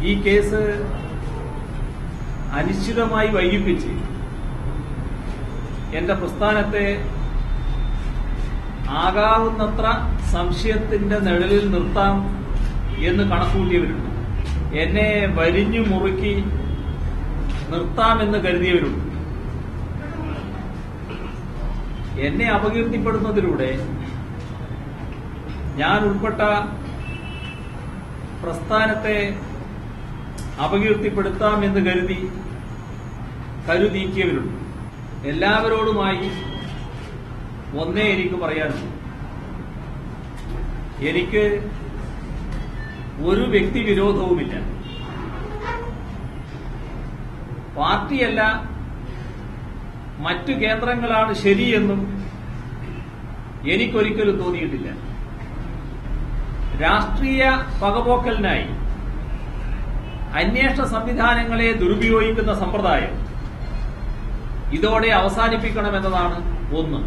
ഈ കേസ് അനിശ്ചിതമായി വൈകിപ്പിച്ച് എന്റെ പ്രസ്ഥാനത്തെ ആകാവുന്നത്ര സംശയത്തിന്റെ നിഴലിൽ നിർത്താം എന്ന് കണക്കൂട്ടിയവരുണ്ട്. എന്നെ വരിഞ്ഞു മുറുക്കി നിർത്താമെന്ന് കരുതിയവരുണ്ട്. എന്നെ അപകീർത്തിപ്പെടുന്നതിലൂടെ ഞാൻ ഉൾപ്പെട്ട പ്രസ്ഥാനത്തെ അപകീർത്തിപ്പെടുത്താമെന്ന് കരുതിക്കിയവരുണ്ട്. എല്ലാവരോടുമായി ഒന്നേ എനിക്ക് പറയാനുള്ളൂ. എനിക്ക് ഒരു വ്യക്തിവിരോധവുമില്ല. പാർട്ടിയല്ല മറ്റു കേന്ദ്രങ്ങളാണ് ശരിയെന്നും എനിക്കൊരിക്കലും തോന്നിയിട്ടില്ല. രാഷ്ട്രീയ പകപോക്കലിനായി അന്വേഷണ സംവിധാനങ്ങളെ ദുരുപയോഗിക്കുന്ന സമ്പ്രദായം ഇതോടെ അവസാനിപ്പിക്കണമെന്നതാണ് ഒന്ന്.